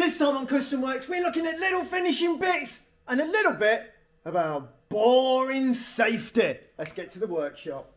This time on Custom Works, we're looking at little finishing bits and a little bit about boring safety. Let's get to the workshop.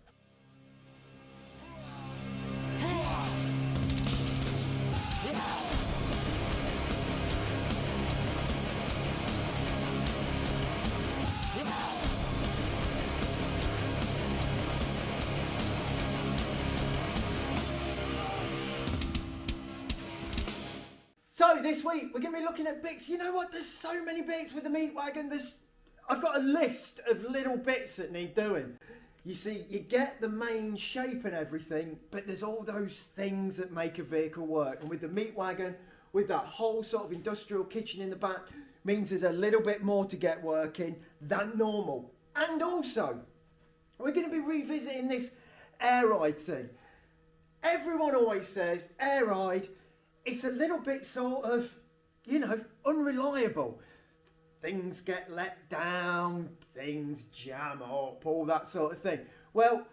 So this week we're going to be looking at bits. You know what? There's so many bits with the Meat Wagon. I've got a list of little bits that need doing. You see, you get the main shape and everything, but there's all those things that make a vehicle work. And with the Meat Wagon, with that whole sort of industrial kitchen in the back, means there's a little bit more to get working than normal. And also, we're going to be revisiting this air ride thing. Everyone always says air ride. It's a little bit sort of, you know, unreliable. Things get let down, things jam up, all that sort of thing. Well,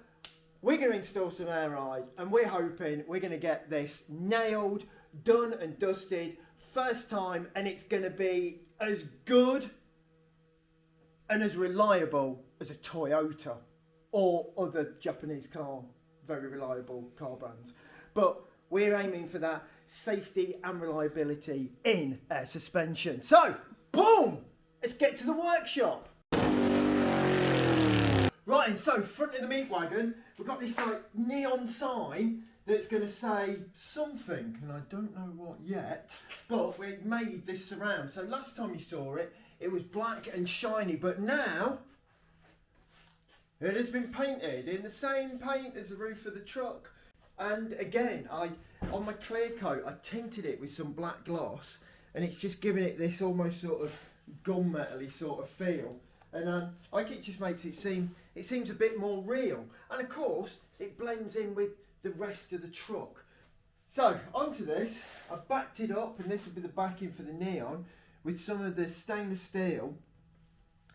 we're going to install some air ride and we're hoping we're going to get this nailed, done and dusted first time, and it's going to be as good and as reliable as a Toyota or other Japanese car, very reliable car brands. But we're aiming for that safety and reliability in air suspension. So, boom! Let's get to the workshop. Right, and so front of the Meat Wagon, we've got this like neon sign that's going to say something, and I don't know what yet, but we made this surround. So last time you saw it, it was black and shiny, but now it has been painted in the same paint as the roof of the truck. And again, on my clear coat, I tinted it with some black gloss, and it's just giving it this almost sort of gunmetal-y sort of feel. And I think it just makes it seems a bit more real. And of course, it blends in with the rest of the truck. So onto this, I backed it up, and this will be the backing for the neon with some of the stainless steel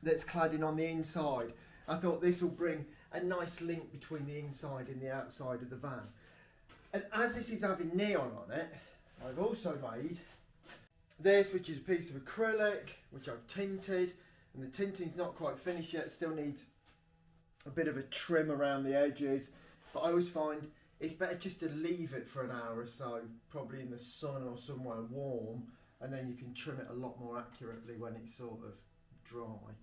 that's cladding on the inside. I thought this will bring a nice link between the inside and the outside of the van. And as this is having neon on it, I've also made this, which is a piece of acrylic, which I've tinted, and the tinting's not quite finished yet, still needs a bit of a trim around the edges, but I always find it's better just to leave it for an hour or so, probably in the sun or somewhere warm, and then you can trim it a lot more accurately when it's sort of dry.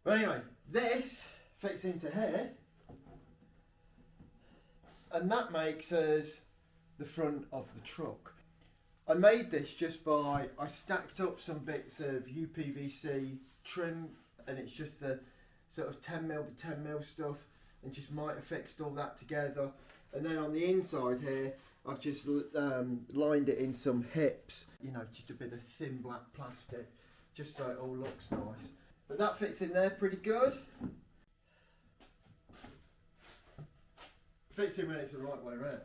But anyway, this fits into here, and that makes us the front of the truck. I made this just by, I stacked up some bits of UPVC trim, and it's just the sort of 10mm by 10mm stuff, and just might have fixed all that together. And then on the inside here, I've just lined it in some hips, you know, just a bit of thin black plastic, just so it all looks nice. But that fits in there pretty good. Fits in when it's the right way around.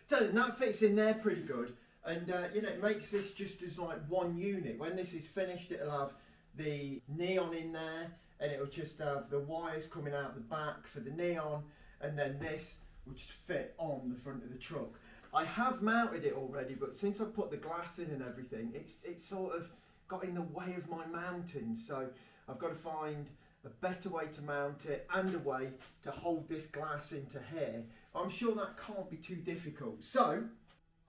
So that fits in there pretty good, and you know, it makes this just as like one unit. When this is finished, it'll have the neon in there, and it'll just have the wires coming out the back for the neon, and then this will just fit on the front of the truck. I have mounted it already, but since I put the glass in and everything, it's sort of got in the way of my mounting, so I've got to find a better way to mount it and a way to hold this glass into here. I'm sure that can't be too difficult. So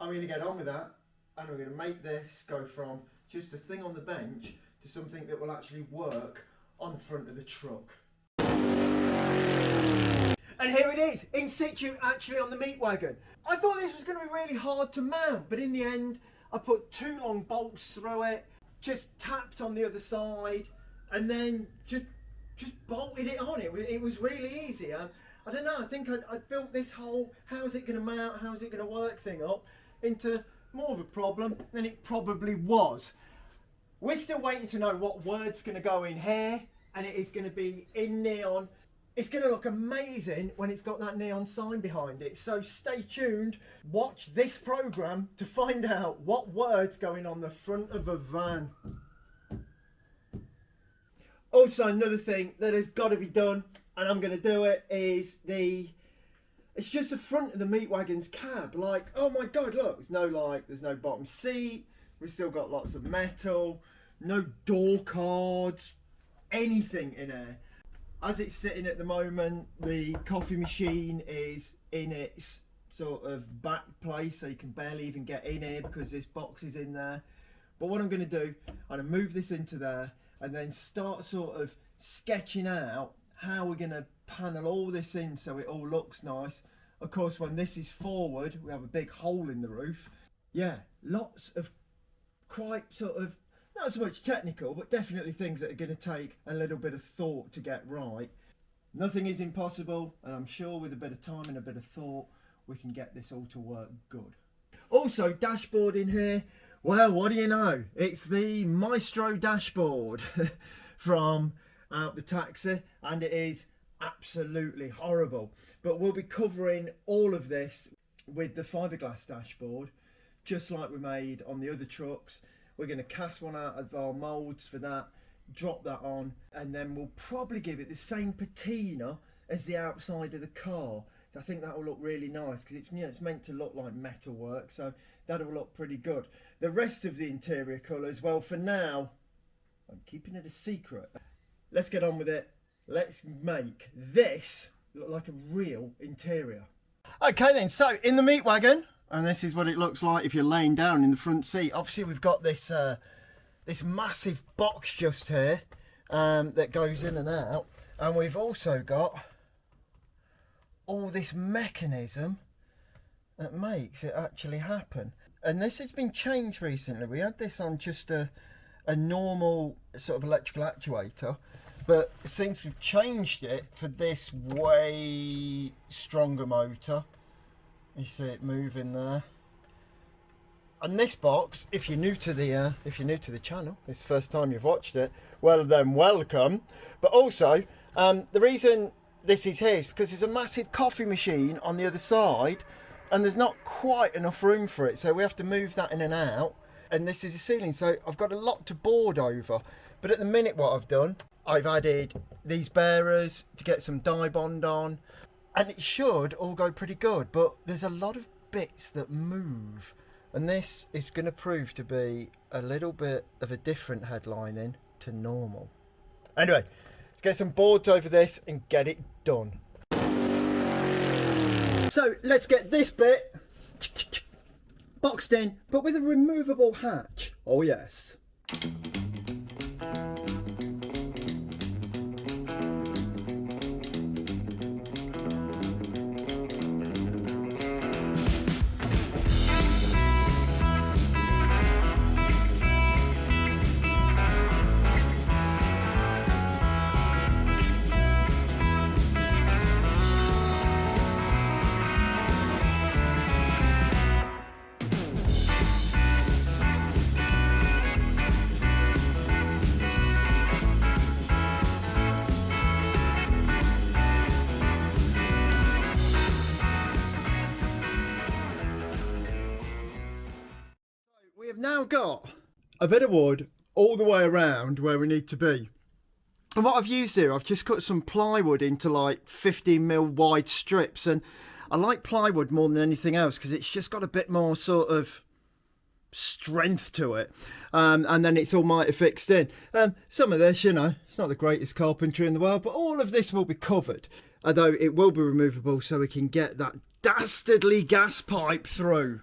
I'm going to get on with that, and I'm going to make this go from just a thing on the bench to something that will actually work on the front of the truck. And here it is, in situ, actually on the Meat Wagon. I thought this was going to be really hard to mount, but in the end I put 2 long bolts through it, just tapped on the other side, and then just bolted it on. It was really easy. I don't know, I think I built this whole how's it going to mount, how's it going to work thing up into more of a problem than it probably was. We're still waiting to know what word's going to go in here, and it is going to be in neon. It's going to look amazing when it's got that neon sign behind it. So stay tuned, watch this programme to find out what word's going on the front of a van. Also, another thing that has got to be done, and I'm going to do it, is the It's just the front of the Meat Wagon's cab. Like, oh my God, look, there's no bottom seat. We've still got lots of metal, no door cards, anything in there. As it's sitting at the moment, the coffee machine is in its sort of back place, so you can barely even get in here because this box is in there. But what I'm going to do, I'm going to move this into there and then start sort of sketching out how we're going to panel all this in so it all looks nice. Of course, when this is forward, we have a big hole in the roof. Yeah, lots of quite sort of, not so much technical, but definitely things that are going to take a little bit of thought to get right. Nothing is impossible, and I'm sure with a bit of time and a bit of thought, we can get this all to work good. Also, dashboard in here. Well, what do you know? It's the Maestro dashboard from Out the Taxi, and it is absolutely horrible. But we'll be covering all of this with the fiberglass dashboard, just like we made on the other trucks. We're going to cast one out of our moulds for that, drop that on, and then we'll probably give it the same patina as the outside of the car. I think that will look really nice because it's, it's meant to look like metalwork, so that'll look pretty good. The rest of the interior colours, well, for now, I'm keeping it a secret. Let's get on with it. Let's make this look like a real interior. Okay then, so in the Meat Wagon, and this is what it looks like if you're laying down in the front seat. Obviously we've got this this massive box just here that goes in and out, and we've also got all this mechanism that makes it actually happen. And this has been changed recently. We had this on just a normal sort of electrical actuator, but since we've changed it for this way stronger motor, you see it moving there. And this box, if you're new to the channel, it's the first time you've watched it, well then welcome. But also the reason this is here is because there's a massive coffee machine on the other side and there's not quite enough room for it, so we have to move that in and out. And this is a ceiling, so I've got a lot to board over. But at the minute what I've done, I've added these bearers to get some dye bond on, and it should all go pretty good. But there's a lot of bits that move, and this is going to prove to be a little bit of a different headlining to normal. Anyway, let's get some boards over this and get it done. So let's get this bit boxed in, but with a removable hatch. Oh yes. We've now got a bit of wood all the way around where we need to be. And what I've used here, I've just cut some plywood into like 15mm wide strips, and I like plywood more than anything else because it's just got a bit more sort of strength to it, and then it's all mighty fixed in. Some of this, you know, it's not the greatest carpentry in the world, but all of this will be covered, although it will be removable so we can get that dastardly gas pipe through.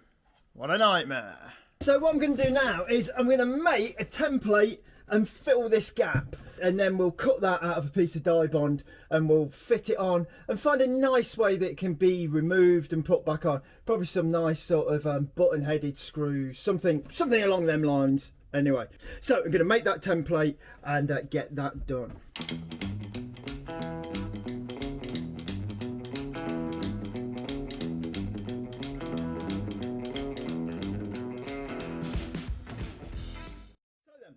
What a nightmare. So what I'm going to do now is I'm going to make a template and fill this gap, and then we'll cut that out of a piece of dye bond and we'll fit it on and find a nice way that it can be removed and put back on. Probably some nice sort of button headed screws, something along them lines. Anyway, so I'm going to make that template and get that done.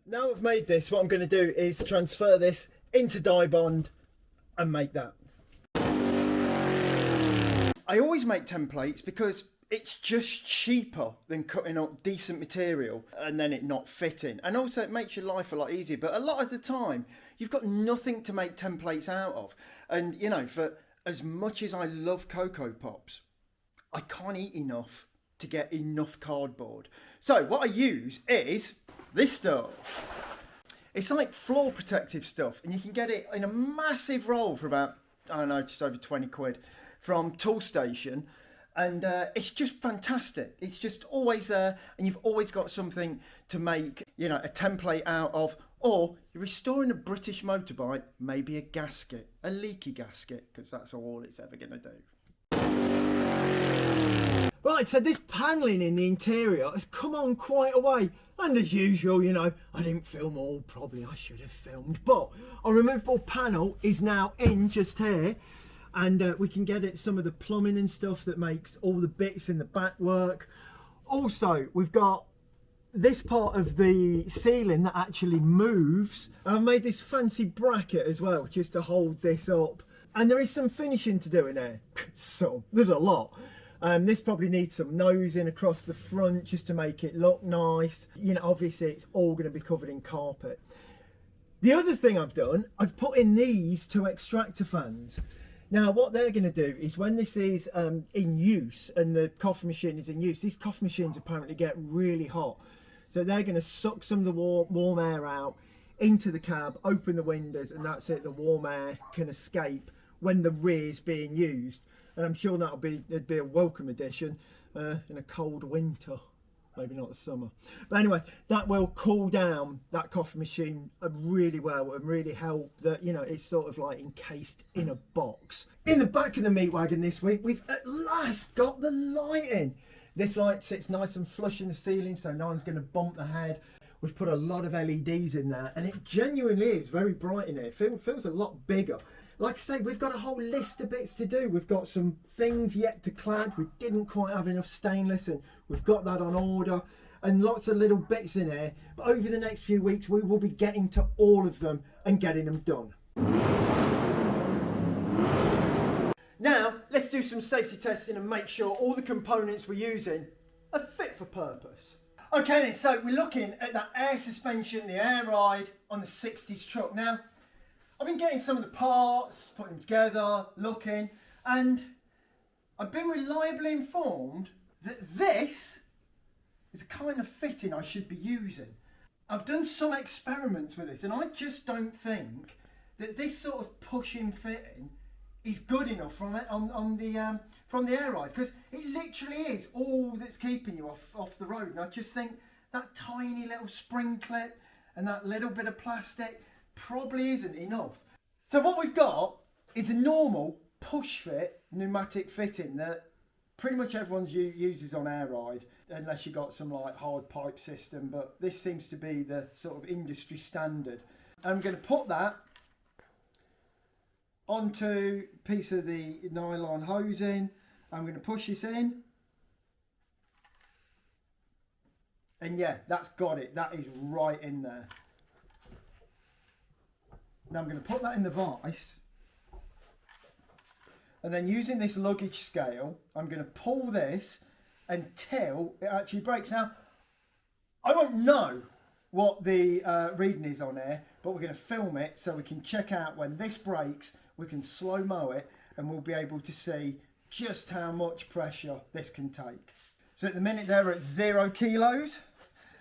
Now I've made this, what I'm going to do is transfer this into dye bond and make that. I always make templates because it's just cheaper than cutting out decent material and then it not fitting. And also it makes your life a lot easier. But a lot of the time, you've got nothing to make templates out of. And, you know, for as much as I love Cocoa Pops, I can't eat enough to get enough cardboard. So what I use is this stuff. It's like floor protective stuff, and you can get it in a massive roll for about, I don't know, just over 20 quid from Toolstation. And it's just fantastic. It's just always there, and you've always got something to make, you know, a template out of. Or you're restoring a British motorbike, maybe a gasket, a leaky gasket, because that's all it's ever going to do. Right, so this panelling in the interior has come on quite a way. And as usual, you know, I didn't film all, probably I should have filmed. But our removable panel is now in just here. And we can get at some of the plumbing and stuff that makes all the bits in the back work. Also, we've got this part of the ceiling that actually moves. I've made this fancy bracket as well, just to hold this up. And there is some finishing to do in there. So there's a lot. This probably needs some nosing across the front just to make it look nice. You know, obviously it's all going to be covered in carpet. The other thing I've done, I've put in these two extractor fans. Now what they're going to do is when this is in use and the coffee machine is in use, these coffee machines apparently get really hot. So they're going to suck some of the warm air out into the cab, open the windows, and that's it, the warm air can escape when the rear's being used. And I'm sure it'd be a welcome addition in a cold winter, maybe not the summer. But anyway, that will cool down that coffee machine really well and really help that, you know, it's sort of like encased in a box. In the back of the Meat Wagon this week, we've at last got the lighting. This light sits nice and flush in the ceiling, so no one's going to bump the head. We've put a lot of LEDs in there, and it genuinely is very bright in here. It feels a lot bigger. Like I say, we've got a whole list of bits to do. We've got some things yet to clad. We didn't quite have enough stainless, and we've got that on order, and lots of little bits in here. But over the next few weeks, we will be getting to all of them and getting them done. Now, let's do some safety testing and make sure all the components we're using are fit for purpose. Okay then, so we're looking at that air suspension, the air ride on the 60s truck. Now, I've been getting some of the parts, putting them together, looking, and I've been reliably informed that this is the kind of fitting I should be using. I've done some experiments with this, and I just don't think that this sort of pushing fitting is good enough from the air ride, because it literally is all that's keeping you off the road. And I just think that tiny little spring clip and that little bit of plastic probably isn't enough. So what we've got is a normal push fit pneumatic fitting that pretty much everyone uses on air ride, unless you got some like hard pipe system, but this seems to be the sort of industry standard. I'm going to put that onto a piece of the nylon hosing. I'm going to push this in, and yeah, that's got it. That is right in there. Now I'm going to put that in the vise, and then using this luggage scale, I'm going to pull this until it actually breaks. Now, I won't know what the reading is on here, but we're going to film it so we can check out when this breaks. We can slow-mo it, and we'll be able to see just how much pressure this can take. So at the minute they're at 0 kilos,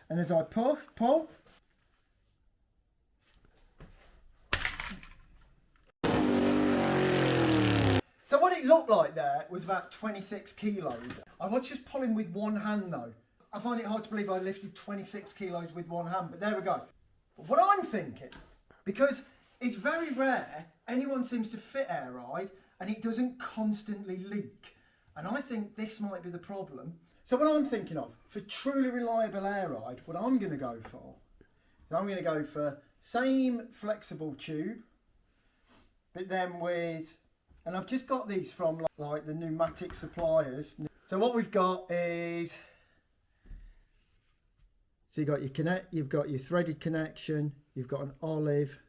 and as I pull, so what it looked like there was about 26 kilos. I was just pulling with one hand though. I find it hard to believe I lifted 26 kilos with one hand, but there we go. But what I'm thinking, because it's very rare anyone seems to fit air ride and it doesn't constantly leak. And I think this might be the problem. So what I'm thinking of, for truly reliable air ride, what I'm going to go for is I'm going to go for same flexible tube, but then with, and I've just got these from like the pneumatic suppliers. So what we've got is, so you've got your threaded connection, you've got an olive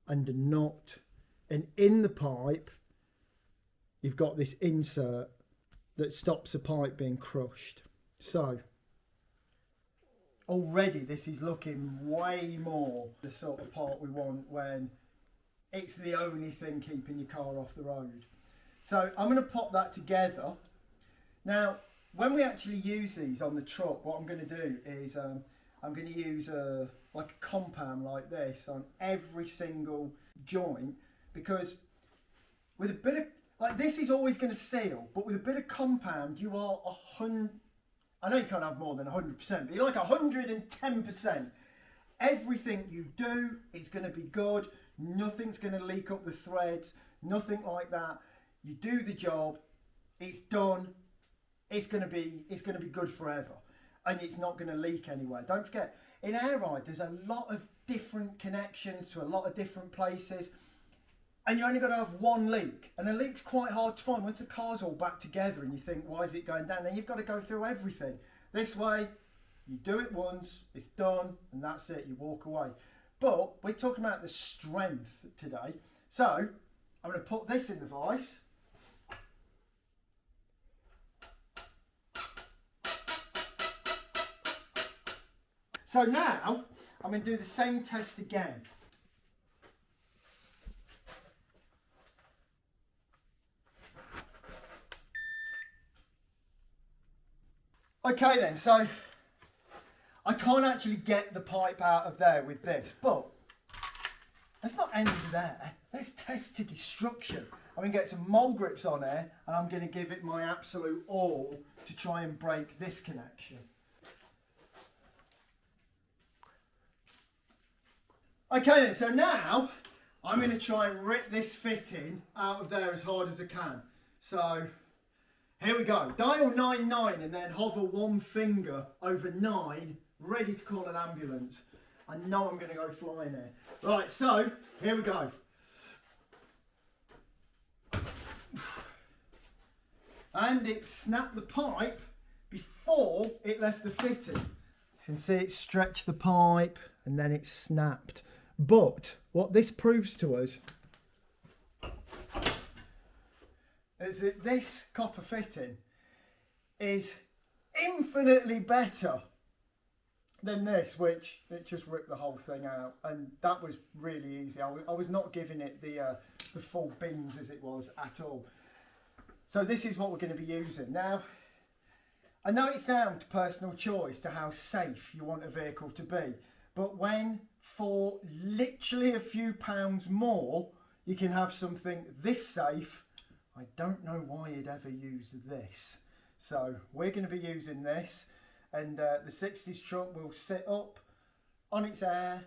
and a knot, and in the pipe you've got this insert that stops the pipe being crushed. So already this is looking way more the sort of part we want when it's the only thing keeping your car off the road. So I'm going to pop that together. Now, when we actually use these on the truck, what I'm going to do is I'm going to use like a compound like this on every single joint, because with a bit of, like, this is always going to seal, but with a bit of compound you are 100, I know you can't have more than 100%, but you're like 110%. Everything you do is going to be good. Nothing's going to leak up the threads, nothing like that. You do the job, it's done, it's going to be good forever, and it's not going to leak anywhere. Don't forget, in air ride there's a lot of different connections to a lot of different places, and you only got to have one leak, and a leak's quite hard to find. Once the car's all back together and you think, why is it going down, then you've got to go through everything. This way, you do it once, it's done, and that's it, you walk away. But we're talking about the strength today, so I'm going to put this in the vise. So now I'm going to do the same test again. Okay then, so I can't actually get the pipe out of there with this, but let's not end there. Let's test to destruction. I'm going to get some mole grips on there, and I'm going to give it my absolute all to try and break this connection. Okay then, so now I'm going to try and rip this fitting out of there as hard as I can. So here we go. Dial 99 and then hover one finger over 9, ready to call an ambulance. I know I'm going to go flying here. Right, so here we go. And it snapped the pipe before it left the fitting. You can see it stretched the pipe and then it snapped. But what this proves to us is that this copper fitting is infinitely better than this, which it just ripped the whole thing out, and that was really easy. I was not giving it the full beans as it was at all. So this is what we're going to be using. Now, I know it's down to personal choice to how safe you want a vehicle to be, but when for literally a few pounds more you can have something this safe, I don't know why you'd ever use this. So we're going to be using this, and the 60s truck will sit up on its air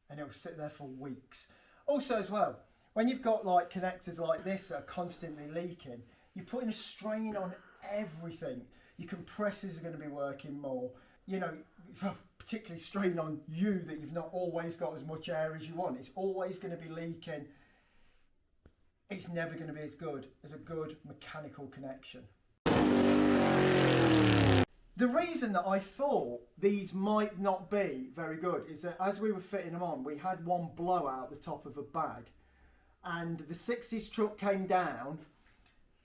and it'll sit there for weeks. Also as well, when you've got like connectors like this that are constantly leaking, you're putting a strain on everything. Your compressors are going to be working more, you know, particularly strain on you that you've not always got as much air as you want. It's always going to be leaking. It's never going to be as good as a good mechanical connection. The reason that I thought these might not be very good is that as we were fitting them on, we had one blow out the top of a bag, and the 60s truck came down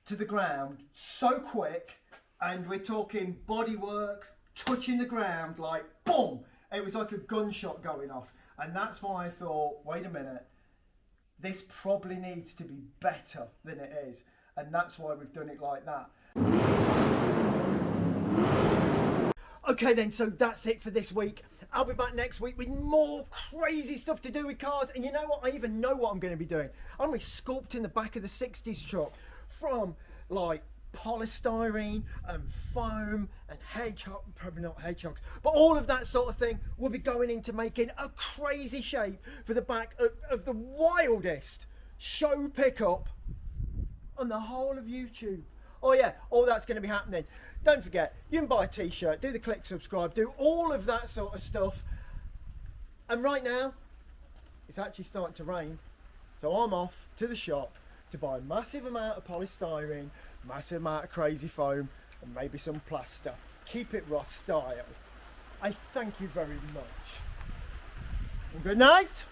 to the ground so quick, and we're talking bodywork, touching the ground, like boom, it was like a gunshot going off. And that's why I thought, wait a minute, this probably needs to be better than it is, and that's why we've done it like that. Okay then, so that's it for this week. I'll be back next week with more crazy stuff to do with cars, and you know what, I even know what I'm going to be doing. I'm going to be sculpting the back of the 60s truck from like polystyrene and foam and hedgehog, probably not hedgehogs, but all of that sort of thing will be going into making a crazy shape for the back of the wildest show pickup on the whole of YouTube. Oh yeah, all that's going to be happening. Don't forget, you can buy a t-shirt, do the click subscribe, do all of that sort of stuff. And right now it's actually starting to rain, so I'm off to the shop to buy a massive amount of polystyrene, massive amount of crazy foam, and maybe some plaster. Keep it Roth style. I thank you very much. And good night.